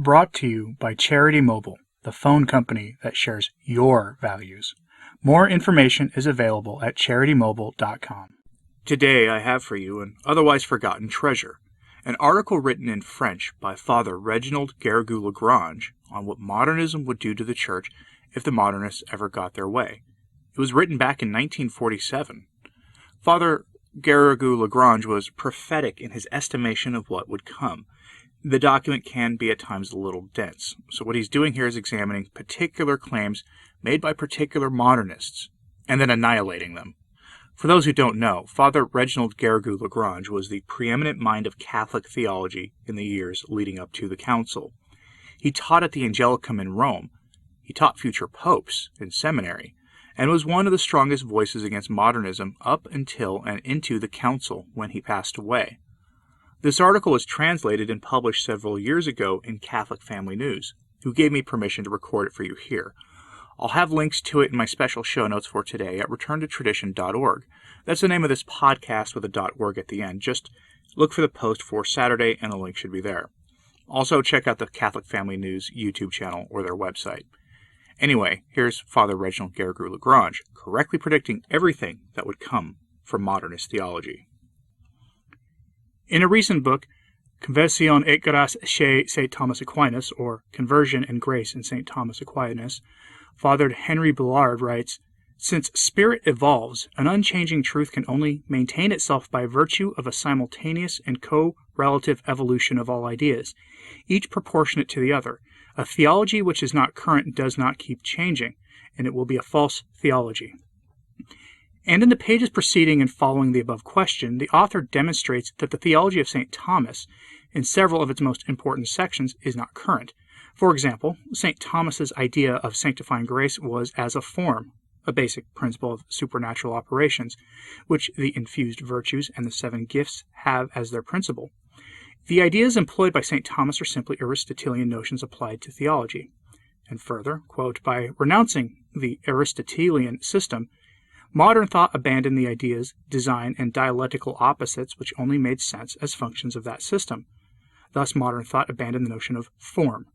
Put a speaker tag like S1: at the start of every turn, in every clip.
S1: Brought to you by Charity Mobile, the phone company that shares your values. More information is available at CharityMobile.com. Today I have for you an otherwise forgotten treasure, an article written in French by Father Reginald Garrigou-Lagrange on what modernism would do to the Church if the modernists ever got their way. It was written back in 1947. Father Garrigou-Lagrange was prophetic in his estimation of what would come. The document can be at times a little dense, so what he's doing here is examining particular claims made by particular modernists, and then annihilating them. For those who don't know, Father Reginald Garrigou-Lagrange was the preeminent mind of Catholic theology in the years leading up to the Council. He taught at the Angelicum in Rome, he taught future popes in seminary, and was one of the strongest voices against modernism up until and into the Council when he passed away. This article was translated and published several years ago in Catholic Family News, who gave me permission to record it for you here. I'll have links to it in my special show notes for today at returntotradition.org. That's the name of this podcast with a .org at the end. Just look for the post for Saturday and the link should be there. Also check out the Catholic Family News YouTube channel or their website. Anyway, here's Father Reginald Garrigou-Lagrange correctly predicting everything that would come from modernist theology. In a recent book, Conversion et grâce chez St. Thomas Aquinas, or Conversion and Grace in St. Thomas Aquinas, Father Henry Billard writes, "Since spirit evolves, an unchanging truth can only maintain itself by virtue of a simultaneous and co-relative evolution of all ideas, each proportionate to the other. A theology which is not current does not keep changing, and it will be a false theology." And in the pages preceding and following the above question, the author demonstrates that the theology of St. Thomas, in several of its most important sections, is not current. For example, St. Thomas's idea of sanctifying grace was as a form, a basic principle of supernatural operations, which the infused virtues and the 7 gifts have as their principle. The ideas employed by St. Thomas are simply Aristotelian notions applied to theology. And further, quote, by renouncing the Aristotelian system, modern thought abandoned the ideas, design, and dialectical opposites which only made sense as functions of that system. Thus modern thought abandoned the notion of form.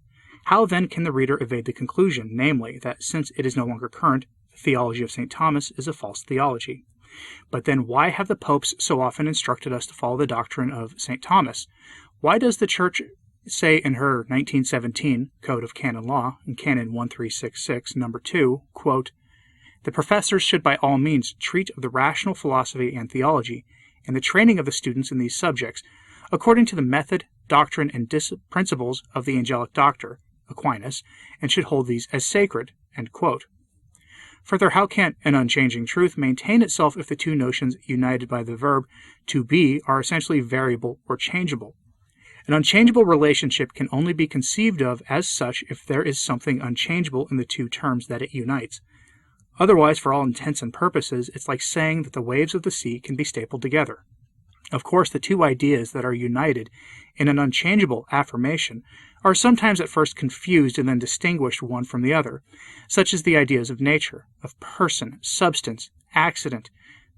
S1: How then can the reader evade the conclusion, namely, that since it is no longer current, the theology of St. Thomas is a false theology? But then why have the popes so often instructed us to follow the doctrine of St. Thomas? Why does the Church say in her 1917 Code of Canon Law, in Canon 1366, number 2, quote, "The professors should by all means treat of the rational philosophy and theology, and the training of the students in these subjects, according to the method, doctrine, and principles of the angelic doctor, Aquinas, and should hold these as sacred." End quote. Further, how can an unchanging truth maintain itself if the two notions united by the verb to be are essentially variable or changeable? An unchangeable relationship can only be conceived of as such if there is something unchangeable in the two terms that it unites. Otherwise, for all intents and purposes, it's like saying that the waves of the sea can be stapled together. Of course, the two ideas that are united in an unchangeable affirmation are sometimes at first confused and then distinguished one from the other, such as the ideas of nature, of person, substance, accident,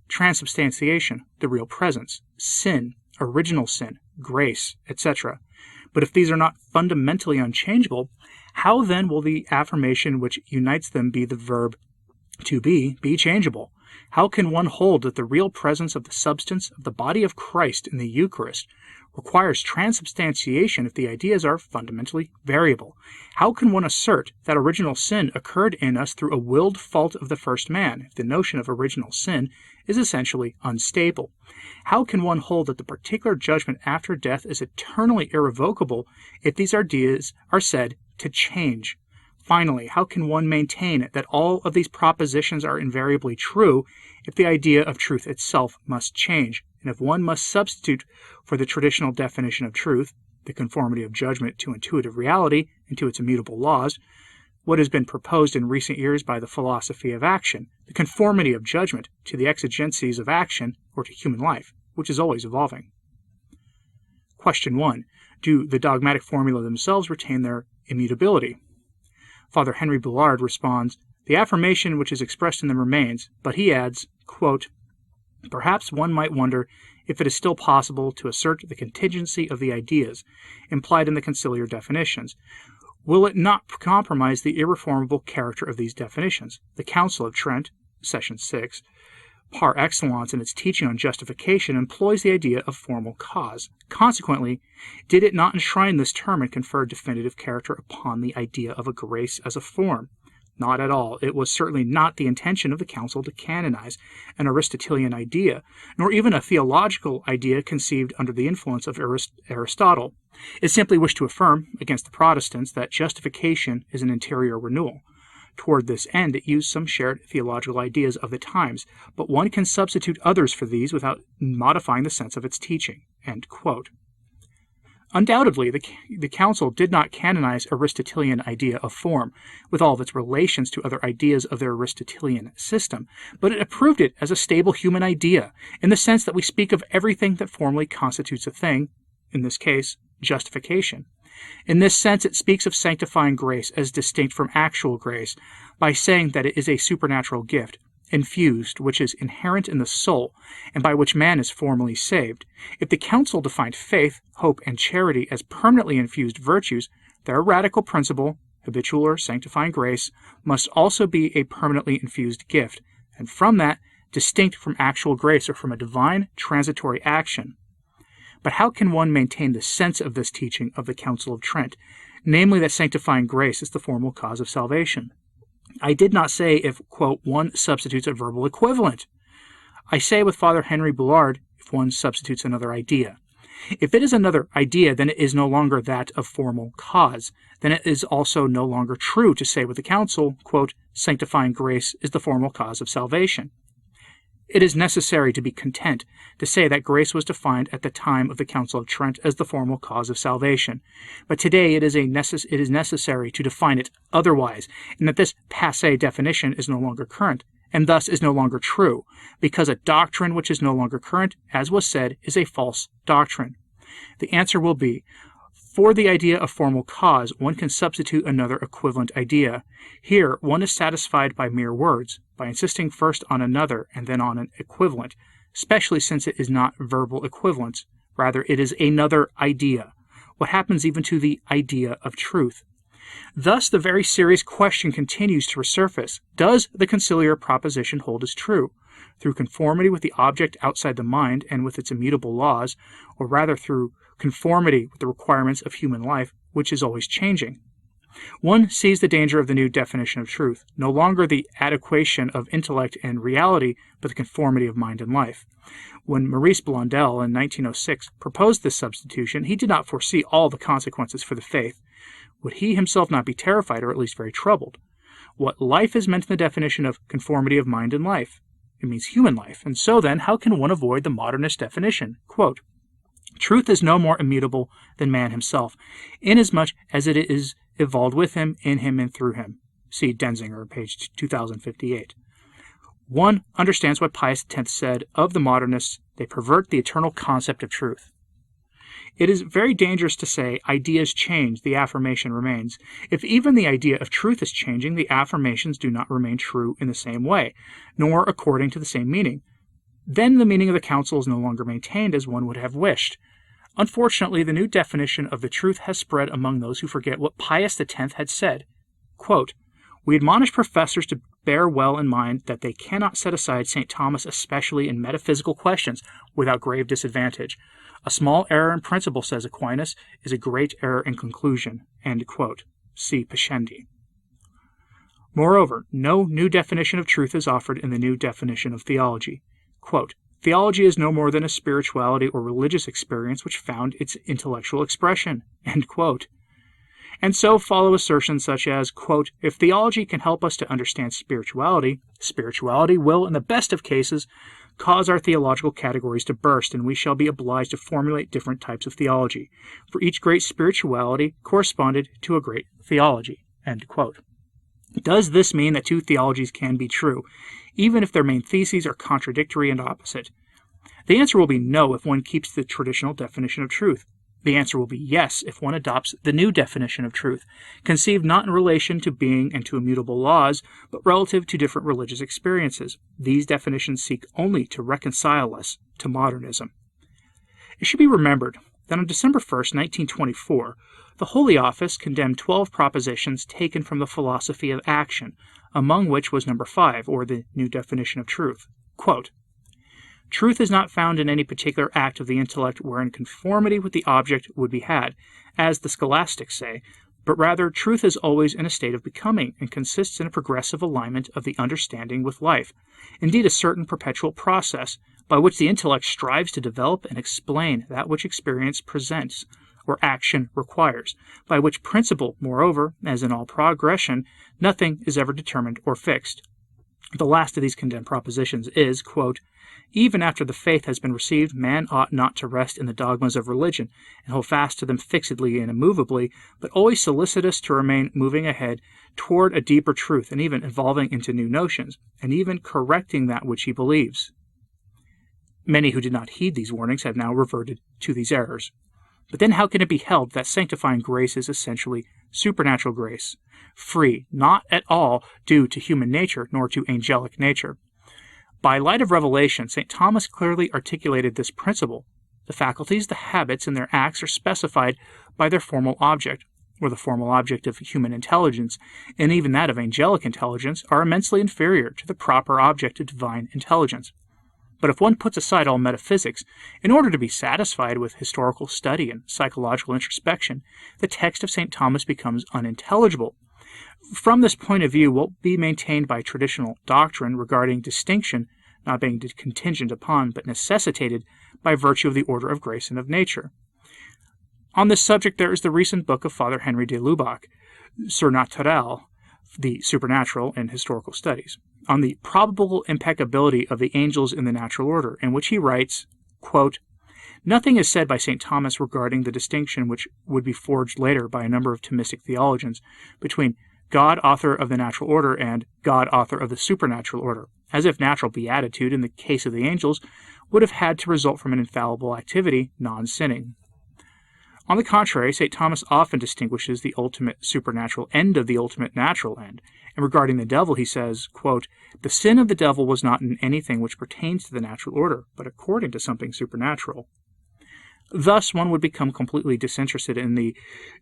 S1: transubstantiation, the real presence, sin, original sin, grace, etc. But if these are not fundamentally unchangeable, how then will the affirmation which unites them be the verb to be changeable? How can one hold that the real presence of the substance of the body of Christ in the Eucharist requires transubstantiation if the ideas are fundamentally variable? How can one assert that original sin occurred in us through a willed fault of the first man if the notion of original sin is essentially unstable? How can one hold that the particular judgment after death is eternally irrevocable if these ideas are said to change? Finally, how can one maintain that all of these propositions are invariably true if the idea of truth itself must change, and if one must substitute for the traditional definition of truth, the conformity of judgment to intuitive reality and to its immutable laws, what has been proposed in recent years by the philosophy of action, the conformity of judgment to the exigencies of action or to human life, which is always evolving? Question 1. Do the dogmatic formula themselves retain their immutability? Father Henry Billard responds, "The affirmation which is expressed in them remains," but he adds, quote, Perhaps one might wonder if it is still possible to assert the contingency of the ideas implied in the conciliar definitions. Will it not compromise the irreformable character of these definitions? The Council of Trent, Session 6, par excellence in its teaching on justification, employs the idea of formal cause. Consequently, did it not enshrine this term and confer definitive character upon the idea of a grace as a form? Not at all. It was certainly not the intention of the Council to canonize an Aristotelian idea, nor even a theological idea conceived under the influence of Aristotle. It simply wished to affirm, against the Protestants, that justification is an interior renewal. Toward this end, it used some shared theological ideas of the times, but one can substitute others for these without modifying the sense of its teaching." End quote. Undoubtedly, the Council did not canonize Aristotelian idea of form, with all of its relations to other ideas of their Aristotelian system, but it approved it as a stable human idea, in the sense that we speak of everything that formally constitutes a thing, in this case, justification. In this sense, it speaks of sanctifying grace as distinct from actual grace, by saying that it is a supernatural gift, infused, which is inherent in the soul, and by which man is formally saved. If the Council defined faith, hope, and charity as permanently infused virtues, their radical principle, habitual or sanctifying grace, must also be a permanently infused gift, and from that, distinct from actual grace or from a divine transitory action. But how can one maintain the sense of this teaching of the Council of Trent, namely that sanctifying grace is the formal cause of salvation? I did not say if, quote, one substitutes a verbal equivalent. I say with Father Henry Boulard, if one substitutes another idea. If it is another idea, then it is no longer that of formal cause. Then it is also no longer true to say with the Council, quote, sanctifying grace is the formal cause of salvation. It is necessary to be content to say that grace was defined at the time of the Council of Trent as the formal cause of salvation. But today it is necessary to define it otherwise, and that this passé definition is no longer current, and thus is no longer true, because a doctrine which is no longer current, as was said, is a false doctrine. The answer will be, for the idea of formal cause, one can substitute another equivalent idea. Here, one is satisfied by mere words, by insisting first on another and then on an equivalent, especially since it is not verbal equivalence. Rather, it is another idea. What happens even to the idea of truth? Thus, the very serious question continues to resurface. Does the conciliar proposition hold as true, through conformity with the object outside the mind and with its immutable laws, or rather through conformity with the requirements of human life, which is always changing? One sees the danger of the new definition of truth, no longer the adequation of intellect and reality, but the conformity of mind and life. When Maurice Blondel in 1906 proposed this substitution, he did not foresee all the consequences for the faith. Would he himself not be terrified, or at least very troubled? What life is meant in the definition of conformity of mind and life? It means human life, and so then, how can one avoid the modernist definition? Quote, truth is no more immutable than man himself, inasmuch as it is evolved with him, in him, and through him. See Denzinger, page 2058. One understands what Pius X said of the modernists: they pervert the eternal concept of truth. It is very dangerous to say ideas change, the affirmation remains. If even the idea of truth is changing, the affirmations do not remain true in the same way, nor according to the same meaning. Then the meaning of the Council is no longer maintained as one would have wished. Unfortunately, the new definition of the truth has spread among those who forget what Pius X had said. Quote, we admonish professors to bear well in mind that they cannot set aside St. Thomas, especially in metaphysical questions, without grave disadvantage. A small error in principle, says Aquinas, is a great error in conclusion. End quote. See Pascendi. Moreover, no new definition of truth is offered in the new definition of theology. Quote, theology is no more than a spirituality or religious experience which found its intellectual expression. End quote. And so follow assertions such as, quote, if theology can help us to understand spirituality, spirituality will, in the best of cases, cause our theological categories to burst, and we shall be obliged to formulate different types of theology, for each great spirituality corresponded to a great theology. End quote. Does this mean that two theologies can be true, even if their main theses are contradictory and opposite? The answer will be no if one keeps the traditional definition of truth. The answer will be yes if one adopts the new definition of truth, conceived not in relation to being and to immutable laws, but relative to different religious experiences. These definitions seek only to reconcile us to modernism. It should be remembered that on December 1st, 1924, the Holy Office condemned 12 propositions taken from the philosophy of action, among which was number 5, or the new definition of truth. Quote, "Truth is not found in any particular act of the intellect wherein conformity with the object would be had, as the scholastics say, but rather truth is always in a state of becoming, and consists in a progressive alignment of the understanding with life, indeed a certain perpetual process, by which the intellect strives to develop and explain that which experience presents, or action requires, by which principle, moreover, as in all progression, nothing is ever determined or fixed." The last of these condemned propositions is, quote, "Even after the faith has been received, man ought not to rest in the dogmas of religion, and hold fast to them fixedly and immovably, but always solicitous to remain moving ahead toward a deeper truth, and even evolving into new notions, and even correcting that which he believes." Many who did not heed these warnings have now reverted to these errors. But then how can it be held that sanctifying grace is essentially supernatural grace, free, not at all due to human nature nor to angelic nature? By light of revelation, St. Thomas clearly articulated this principle. The faculties, the habits, and their acts are specified by their formal object, or the formal object of human intelligence, and even that of angelic intelligence, are immensely inferior to the proper object of divine intelligence. But if one puts aside all metaphysics, in order to be satisfied with historical study and psychological introspection, the text of St. Thomas becomes unintelligible. From this point of view, what will be maintained by traditional doctrine regarding distinction, not being contingent upon, but necessitated by virtue of the order of grace and of nature. On this subject, there is the recent book of Father Henry de Lubac, Surnaturel, the Supernatural in Historical Studies, on the probable impeccability of the angels in the natural order, in which he writes, quote, "Nothing is said by St. Thomas regarding the distinction which would be forged later by a number of Thomistic theologians between God, author of the natural order, and God, author of the supernatural order, as if natural beatitude in the case of the angels would have had to result from an infallible activity, non-sinning. On the contrary, St. Thomas often distinguishes the ultimate supernatural end of the ultimate natural end, and regarding the devil he says, quote, "The sin of the devil was not in anything which pertains to the natural order, but according to something supernatural." Thus one would become completely disinterested in the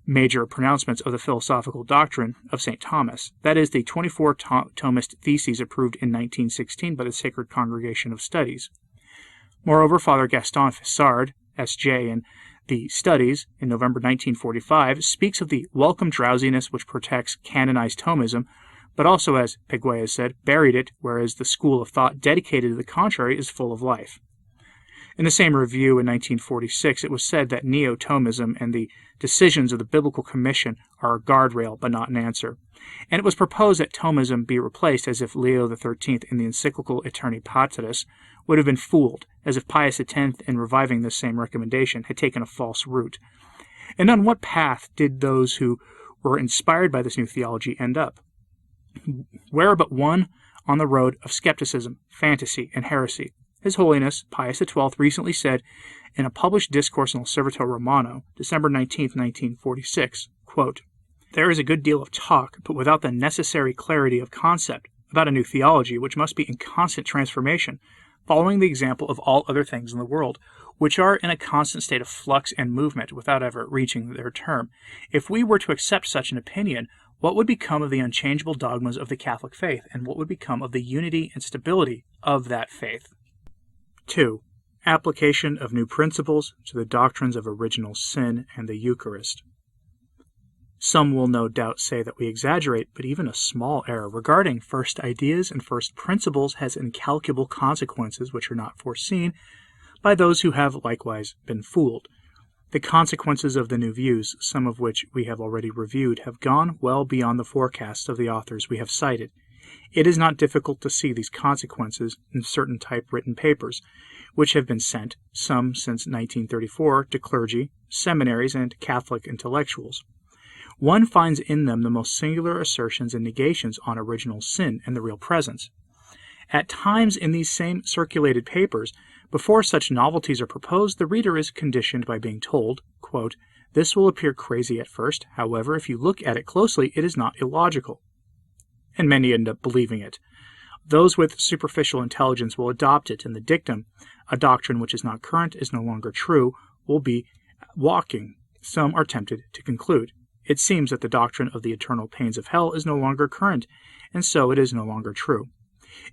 S1: major pronouncements of the philosophical doctrine of St. Thomas, that is, the 24 Thomist theses approved in 1916 by the Sacred Congregation of Studies. Moreover, Father Gaston Fessard, S.J., in the Studies, in November 1945, speaks of the welcome drowsiness which protects canonized Thomism, but also, as Pegues said, buried it, whereas the school of thought dedicated to the contrary is full of life. In the same review in 1946, it was said that Neo-Thomism and the decisions of the Biblical Commission are a guardrail but not an answer, and it was proposed that Thomism be replaced as if Leo XIII in the encyclical Aeterni Patris would have been fooled, as if Pius X in reviving this same recommendation had taken a false route. And on what path did those who were inspired by this new theology end up? Where but one on the road of skepticism, fantasy, and heresy. His Holiness Pius XII recently said in a published discourse in L'Osservatore Romano, December 19, 1946, quote, "There is a good deal of talk, but without the necessary clarity of concept, about a new theology which must be in constant transformation, following the example of all other things in the world, which are in a constant state of flux and movement without ever reaching their term. If we were to accept such an opinion, what would become of the unchangeable dogmas of the Catholic faith, and what would become of the unity and stability of that faith?" 2. Application of new principles to the doctrines of original sin and the Eucharist. Some will no doubt say that we exaggerate, but even a small error regarding first ideas and first principles has incalculable consequences which are not foreseen by those who have likewise been fooled. The consequences of the new views, some of which we have already reviewed, have gone well beyond the forecasts of the authors we have cited. It is not difficult to see these consequences in certain typewritten papers, which have been sent, some since 1934, to clergy, seminaries, and Catholic intellectuals. One finds in them the most singular assertions and negations on original sin and the real presence. At times in these same circulated papers, before such novelties are proposed, the reader is conditioned by being told, quote, "This will appear crazy at first, however, if you look at it closely, it is not illogical." And many end up believing it. Those with superficial intelligence will adopt it, and the dictum, "A doctrine which is not current is no longer true," will be walking. Some are tempted to conclude, "It seems that the doctrine of the eternal pains of hell is no longer current, and so it is no longer true.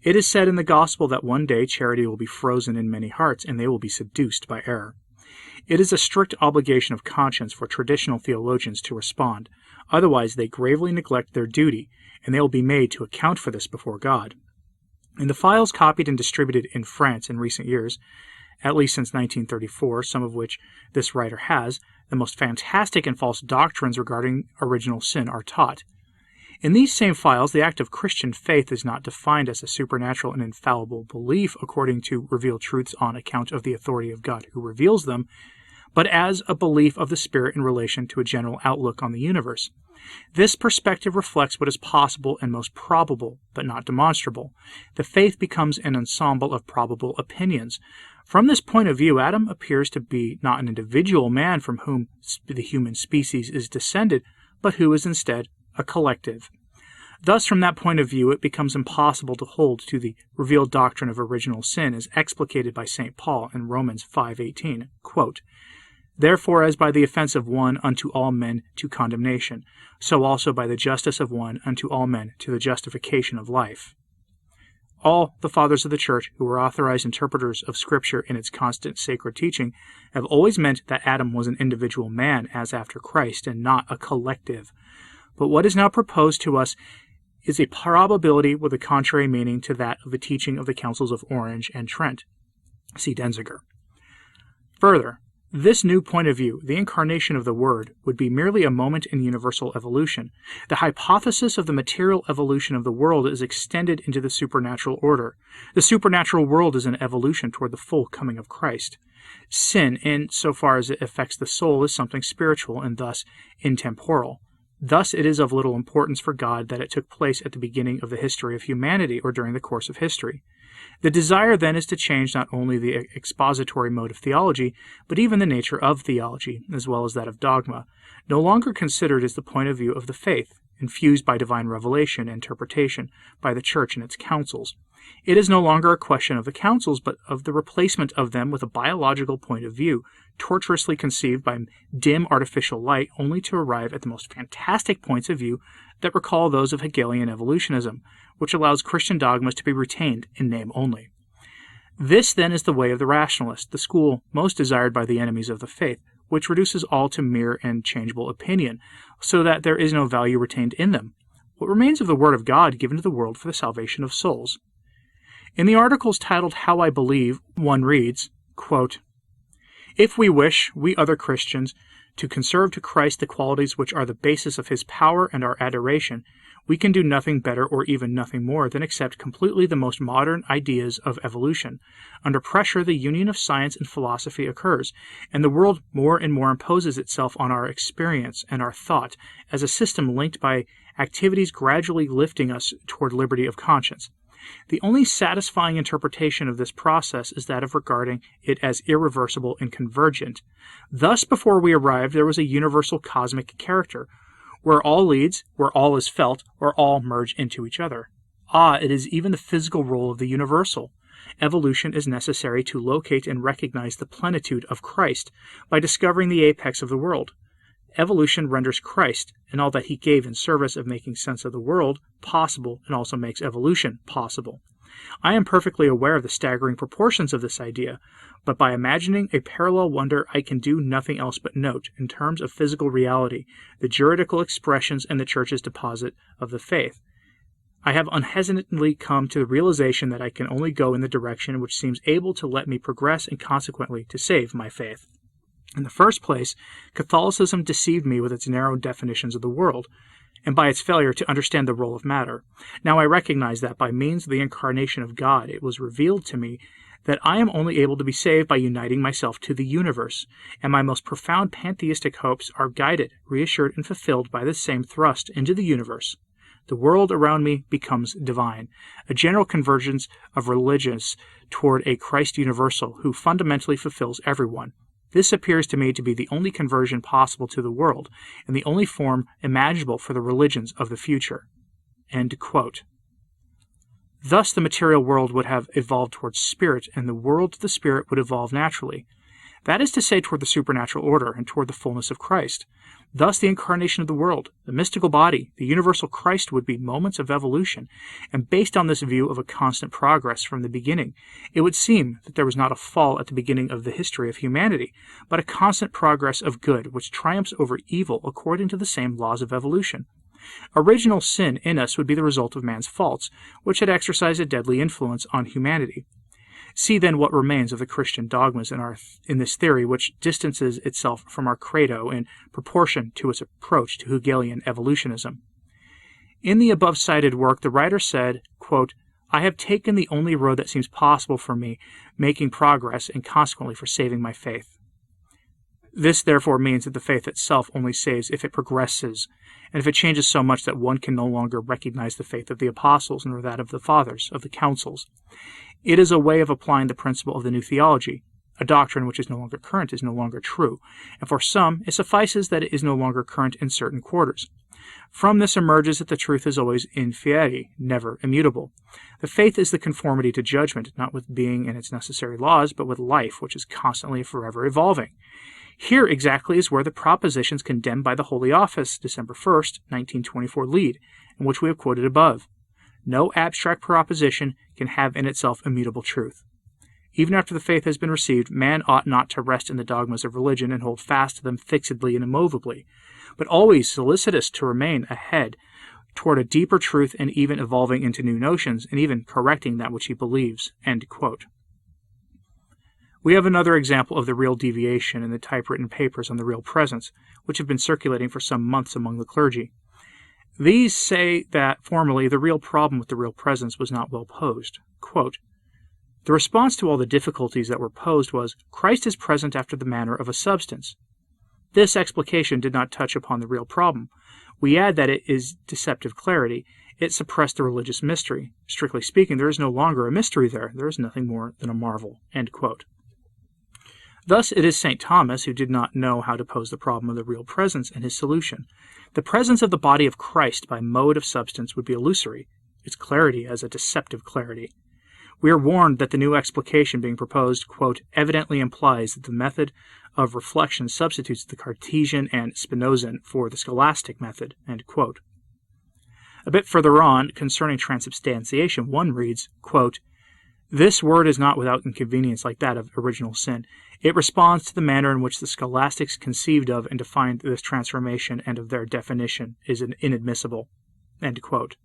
S1: It is said in the gospel that one day charity will be frozen in many hearts, and they will be seduced by error." It is a strict obligation of conscience for traditional theologians to respond, otherwise they gravely neglect their duty, and they will be made to account for this before God. In the files copied and distributed in France in recent years, at least since 1934, some of which this writer has, the most fantastic and false doctrines regarding original sin are taught. In these same files, the act of Christian faith is not defined as a supernatural and infallible belief according to revealed truths on account of the authority of God who reveals them, but as a belief of the Spirit in relation to a general outlook on the universe. This perspective reflects what is possible and most probable, but not demonstrable. The faith becomes an ensemble of probable opinions. From this point of view, Adam appears to be not an individual man from whom the human species is descended, but who is instead a collective. Thus, from that point of view, it becomes impossible to hold to the revealed doctrine of original sin as explicated by St. Paul in Romans 5:18, quote, "Therefore, as by the offense of one unto all men to condemnation, so also by the justice of one unto all men to the justification of life." All the fathers of the Church, who were authorized interpreters of Scripture in its constant sacred teaching, have always meant that Adam was an individual man as after Christ, and not a collective. But what is now proposed to us is a probability with a contrary meaning to that of the teaching of the Councils of Orange and Trent. See Denziger. Further, this new point of view, the incarnation of the Word, would be merely a moment in universal evolution. The hypothesis of the material evolution of the world is extended into the supernatural order. The supernatural world is an evolution toward the full coming of Christ. Sin, in so far as it affects the soul, is something spiritual and thus intemporal. Thus it is of little importance for God that it took place at the beginning of the history of humanity or during the course of history. The desire then is to change not only the expository mode of theology, but even the nature of theology, as well as that of dogma, no longer considered as the point of view of the faith, infused by divine revelation and interpretation by the Church and its councils. It is no longer a question of the councils, but of the replacement of them with a biological point of view, tortuously conceived by dim artificial light, only to arrive at the most fantastic points of view that recall those of Hegelian evolutionism, which allows Christian dogmas to be retained in name only. This, then, is the way of the rationalist, the school most desired by the enemies of the faith, which reduces all to mere and changeable opinion, so that there is no value retained in them. What remains of the Word of God given to the world for the salvation of souls? In the articles titled How I Believe, one reads, quote, "If we wish, we other Christians, to conserve to Christ the qualities which are the basis of his power and our adoration, we can do nothing better or even nothing more than accept completely the most modern ideas of evolution. Under pressure, the union of science and philosophy occurs, and the world more and more imposes itself on our experience and our thought as a system linked by activities gradually lifting us toward liberty of conscience. The only satisfying interpretation of this process is that of regarding it as irreversible and convergent. Thus, before we arrived, there was a universal cosmic character, where all leads, where all is felt, where all merge into each other. It is even the physical role of the universal. Evolution is necessary to locate and recognize the plenitude of Christ by discovering the apex of the world. Evolution renders Christ and all that he gave in service of making sense of the world possible, and also makes evolution possible. I am perfectly aware of the staggering proportions of this idea, but by imagining a parallel wonder I can do nothing else but note, in terms of physical reality, the juridical expressions and the Church's deposit of the faith. I have unhesitantly come to the realization that I can only go in the direction which seems able to let me progress and consequently to save my faith. In the first place, Catholicism deceived me with its narrow definitions of the world, and by its failure to understand the role of matter. Now I recognize that by means of the incarnation of God, it was revealed to me that I am only able to be saved by uniting myself to the universe, and my most profound pantheistic hopes are guided, reassured, and fulfilled by this same thrust into the universe. The world around me becomes divine, a general convergence of religions toward a Christ universal who fundamentally fulfills everyone. This appears to me to be the only conversion possible to the world, and the only form imaginable for the religions of the future." End quote. Thus the material world would have evolved towards spirit, and the world to the spirit would evolve naturally. That is to say, toward the supernatural order and toward the fullness of Christ. Thus the incarnation of the world, the mystical body, the universal Christ would be moments of evolution, and based on this view of a constant progress from the beginning, it would seem that there was not a fall at the beginning of the history of humanity, but a constant progress of good which triumphs over evil according to the same laws of evolution. Original sin in us would be the result of man's faults, which had exercised a deadly influence on humanity. See then what remains of the Christian dogmas in this theory, which distances itself from our credo in proportion to its approach to Hegelian evolutionism. In the above-cited work, the writer said, quote, "I have taken the only road that seems possible for me, making progress and consequently for saving my faith." This therefore means that the faith itself only saves if it progresses, and if it changes so much that one can no longer recognize the faith of the apostles nor that of the fathers, of the councils. It is a way of applying the principle of the new theology. A doctrine which is no longer current is no longer true, and for some it suffices that it is no longer current in certain quarters. From this emerges that the truth is always in fieri, never immutable. The faith is the conformity to judgment, not with being and its necessary laws, but with life, which is constantly and forever evolving. Here exactly is where the propositions condemned by the Holy Office, December 1st, 1924, lead, and which we have quoted above. No abstract proposition can have in itself immutable truth. Even after the faith has been received, man ought not to rest in the dogmas of religion and hold fast to them fixedly and immovably, but always solicitous to remain ahead toward a deeper truth and even evolving into new notions and even correcting that which he believes." End quote. We have another example of the real deviation in the typewritten papers on the real presence, which have been circulating for some months among the clergy. These say that formerly the real problem with the real presence was not well posed. Quote, "The response to all the difficulties that were posed was, Christ is present after the manner of a substance. This explication did not touch upon the real problem. We add that it is deceptive clarity. It suppressed the religious mystery. Strictly speaking, there is no longer a mystery there. There is nothing more than a marvel." End quote. Thus it is St. Thomas who did not know how to pose the problem of the real presence and his solution. The presence of the body of Christ by mode of substance would be illusory, its clarity as a deceptive clarity. We are warned that the new explication being proposed, quote, "evidently implies that the method of reflection substitutes the Cartesian and Spinozan for the scholastic method." End quote. A bit further on, concerning transubstantiation, one reads, quote, "This word is not without inconvenience like that of original sin. It responds to the manner in which the scholastics conceived of and defined this transformation, and of their definition is inadmissible." End quote.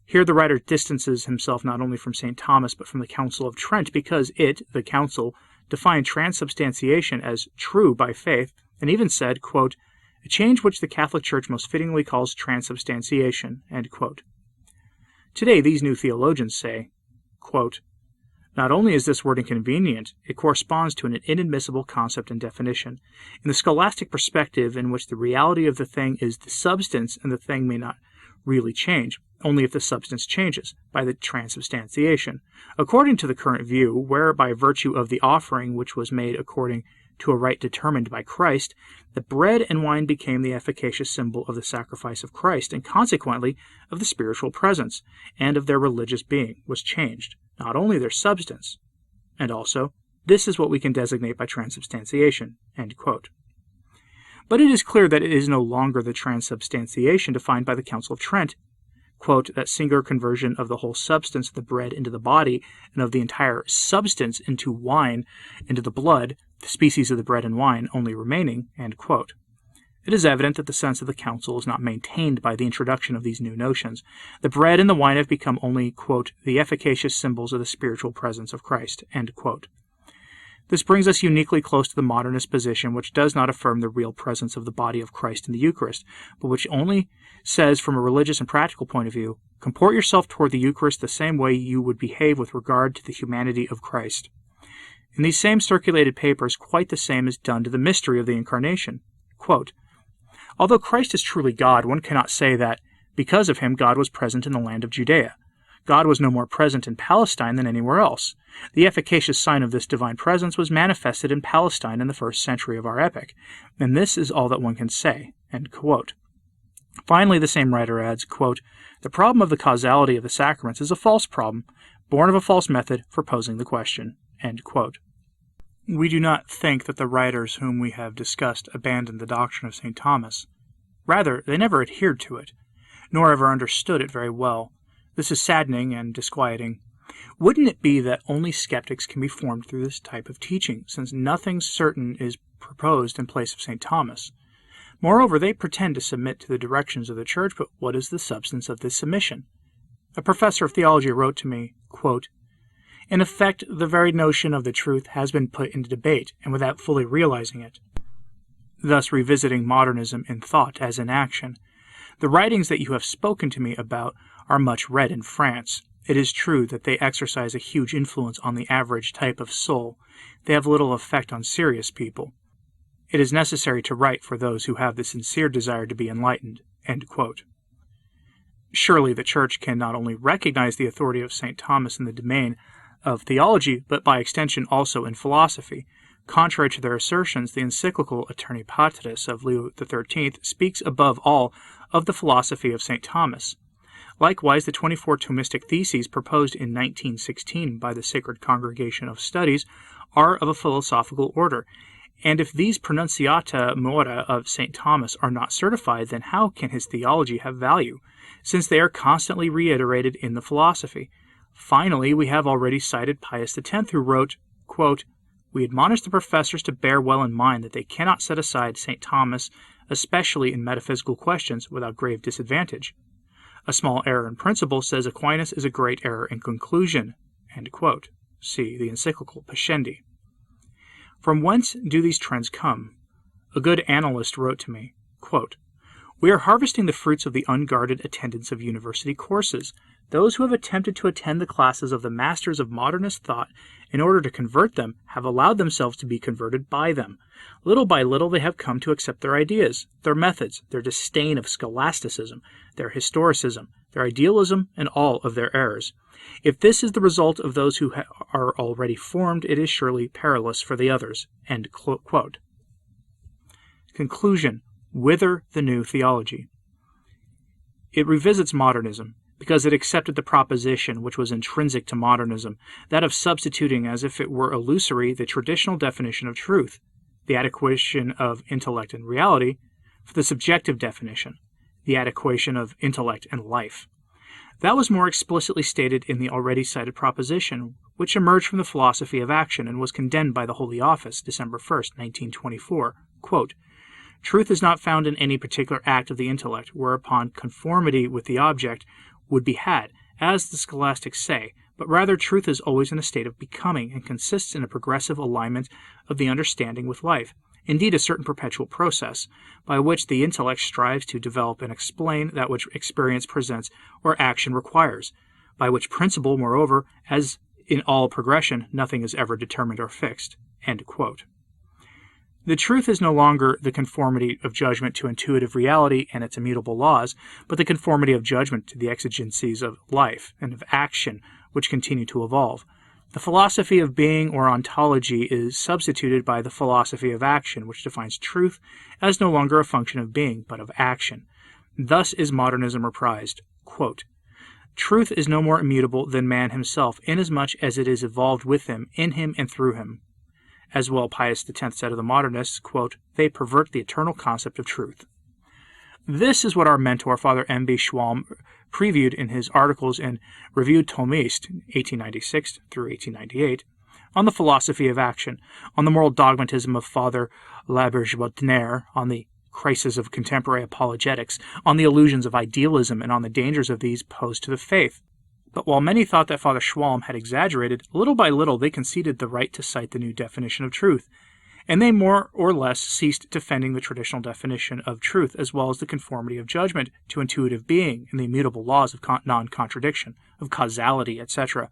S1: Here the writer distances himself not only from St. Thomas but from the Council of Trent, because it, the Council, defined transubstantiation as true by faith, and even said, quote, "a change which the Catholic Church most fittingly calls transubstantiation." End quote. Today these new theologians say, quote, "Not only is this word inconvenient, it corresponds to an inadmissible concept and definition. In the scholastic perspective, in which the reality of the thing is the substance and the thing may not really change, only if the substance changes, by the transubstantiation. According to the current view, where by virtue of the offering which was made according to a rite determined by Christ, the bread and wine became the efficacious symbol of the sacrifice of Christ, and consequently of the spiritual presence, and of their religious being, was changed, not only their substance, and also, this is what we can designate by transubstantiation." End quote. But it is clear that it is no longer the transubstantiation defined by the Council of Trent, quote, "that singular conversion of the whole substance of the bread into the body, and of the entire substance into wine, into the blood, the species of the bread and wine only remaining." End quote. It is evident that the sense of the Council is not maintained by the introduction of these new notions. The bread and the wine have become only, quote, "the efficacious symbols of the spiritual presence of Christ." End quote. This brings us uniquely close to the modernist position, which does not affirm the real presence of the body of Christ in the Eucharist, but which only says from a religious and practical point of view, comport yourself toward the Eucharist the same way you would behave with regard to the humanity of Christ. In these same circulated papers, quite the same is done to the mystery of the Incarnation. Quote, "Although Christ is truly God, one cannot say that Because of him, God was present in the land of Judea. God was no more present in Palestine than anywhere else. The efficacious sign of this divine presence was manifested in Palestine in the 1st century of our epoch, and this is all that one can say." End quote. Finally, the same writer adds, quote, "The problem of the causality of the sacraments is a false problem, born of a false method for posing the question." End quote. We do not think that the writers whom we have discussed abandoned the doctrine of St. Thomas. Rather, they never adhered to it, nor ever understood it very well. This is saddening and disquieting. Wouldn't it be that only skeptics can be formed through this type of teaching, since nothing certain is proposed in place of St. Thomas? Moreover, they pretend to submit to the directions of the Church, but what is the substance of this submission? A professor of theology wrote to me, quote, "In effect, the very notion of the truth has been put into debate, and without fully realizing it, thus revisiting modernism in thought as in action. The writings that you have spoken to me about are much read in France. It is true that they exercise a huge influence on the average type of soul. They have little effect on serious people. It is necessary to write for those who have the sincere desire to be enlightened." End quote. Surely the Church can not only recognize the authority of St. Thomas in the domain of theology, but by extension also in philosophy. Contrary to their assertions, the encyclical Aeterni Patris of Leo XIII speaks above all of the philosophy of St. Thomas. Likewise, the 24 Thomistic theses proposed in 1916 by the Sacred Congregation of Studies are of a philosophical order, and if these pronunciata mora of St. Thomas are not certified, then how can his theology have value, since they are constantly reiterated in the philosophy? Finally, we have already cited Pius X, who wrote, quote, "We admonish the professors to bear well in mind that they cannot set aside St. Thomas, especially in metaphysical questions, without grave disadvantage. A small error in principle, says Aquinas, is a great error in conclusion." End quote. See the encyclical Pascendi. From whence do these trends come? A good analyst wrote to me, quote, "We are harvesting the fruits of the unguarded attendance of university courses. Those who have attempted to attend the classes of the masters of modernist thought in order to convert them have allowed themselves to be converted by them. Little by little they have come to accept their ideas, their methods, their disdain of scholasticism, their historicism, their idealism, and all of their errors. If this is the result of those who are already formed, it is surely perilous for the others." End quote. Conclusion. Whither the new theology? It revisits modernism, because it accepted the proposition which was intrinsic to modernism, that of substituting as if it were illusory the traditional definition of truth, the adequation of intellect and reality, for the subjective definition, the adequation of intellect and life. That was more explicitly stated in the already cited proposition, which emerged from the philosophy of action and was condemned by the Holy Office, December 1st, 1924. Quote, "Truth is not found in any particular act of the intellect, whereupon conformity with the object would be had, as the scholastics say, but rather truth is always in a state of becoming, and consists in a progressive alignment of the understanding with life, indeed a certain perpetual process, by which the intellect strives to develop and explain that which experience presents or action requires, by which principle, moreover, as in all progression, nothing is ever determined or fixed." End quote. The truth is no longer the conformity of judgment to intuitive reality and its immutable laws, but the conformity of judgment to the exigencies of life and of action which continue to evolve. The philosophy of being or ontology is substituted by the philosophy of action, which defines truth as no longer a function of being, but of action. Thus is modernism reprised. Quote, "Truth is no more immutable than man himself, inasmuch as it is evolved with him, in him, and through him." As well Pius X said of the modernists, quote, "They pervert the eternal concept of truth." This is what our mentor, Father M.B. Schwalm, previewed in his articles in Revue Thomiste, 1896 through 1898, on the philosophy of action, on the moral dogmatism of Father Laberge-Bodmer, on the crisis of contemporary apologetics, on the illusions of idealism, and on the dangers of these posed to the faith. But while many thought that Father Schwalm had exaggerated, little by little they conceded the right to cite the new definition of truth, and they more or less ceased defending the traditional definition of truth as well as the conformity of judgment to intuitive being and the immutable laws of non-contradiction, of causality, etc.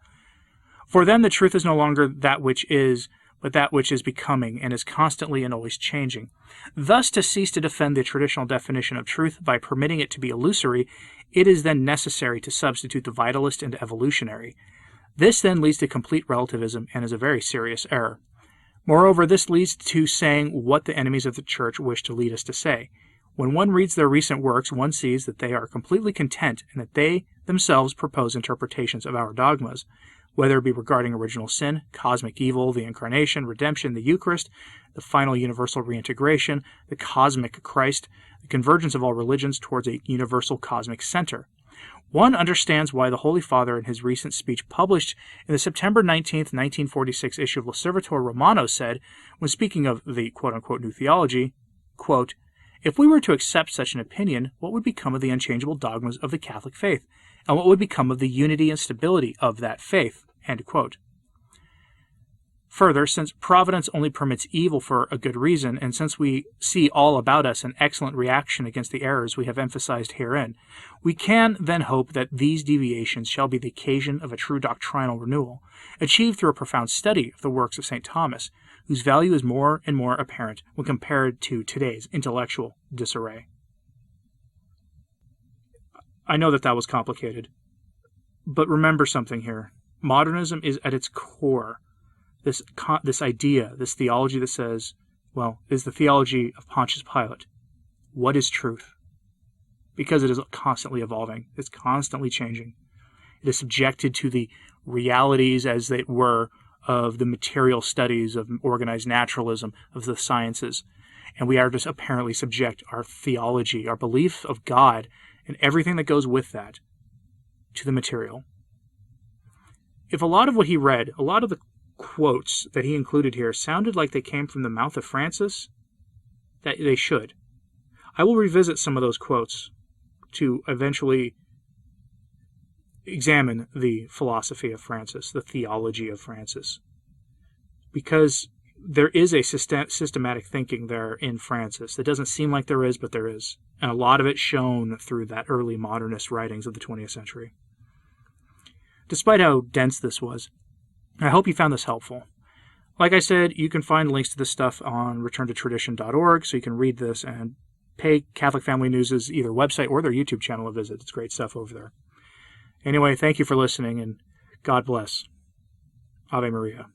S1: For them the truth is no longer that which is, but that which is becoming and is constantly and always changing. Thus, to cease to defend the traditional definition of truth by permitting it to be illusory, it is then necessary to substitute the vitalist and evolutionary. This then leads to complete relativism and is a very serious error. Moreover, this leads to saying what the enemies of the Church wish to lead us to say. When one reads their recent works, one sees that they are completely content and that they themselves propose interpretations of our dogmas, whether it be regarding original sin, cosmic evil, the Incarnation, redemption, the Eucharist, the final universal reintegration, the cosmic Christ, the convergence of all religions towards a universal cosmic center. One understands why the Holy Father, in his recent speech published in the September 19th, 1946 issue of L'Osservatore Romano, said, when speaking of the quote-unquote new theology, quote, "If we were to accept such an opinion, what would become of the unchangeable dogmas of the Catholic faith, and what would become of the unity and stability of that faith?" End quote. Further, since providence only permits evil for a good reason, and since we see all about us an excellent reaction against the errors we have emphasized herein, we can then hope that these deviations shall be the occasion of a true doctrinal renewal, achieved through a profound study of the works of St. Thomas, whose value is more and more apparent when compared to today's intellectual disarray. I know that was complicated, but remember something here. Modernism is at its core this idea, this theology that says, well, is the theology of Pontius Pilate. What is truth? Because it is constantly evolving. It's constantly changing. It is subjected to the realities, as it were, of the material studies of organized naturalism, of the sciences. And we are just apparently subject our theology, our belief of God, and everything that goes with that, to the material. If a lot of what he read, a lot of the quotes that he included here sounded like they came from the mouth of Francis, that they should. I will revisit some of those quotes to eventually examine the philosophy of Francis, the theology of Francis, because there is a systematic thinking there in Francis. It doesn't seem like there is, but there is, and a lot of it shown through that early modernist writings of the 20th century. Despite how dense this was, I hope you found this helpful. Like I said, you can find links to this stuff on returntotradition.org, so you can read this and pay Catholic Family News' either website or their YouTube channel a visit. It's great stuff over there. Anyway, thank you for listening, and God bless. Ave Maria.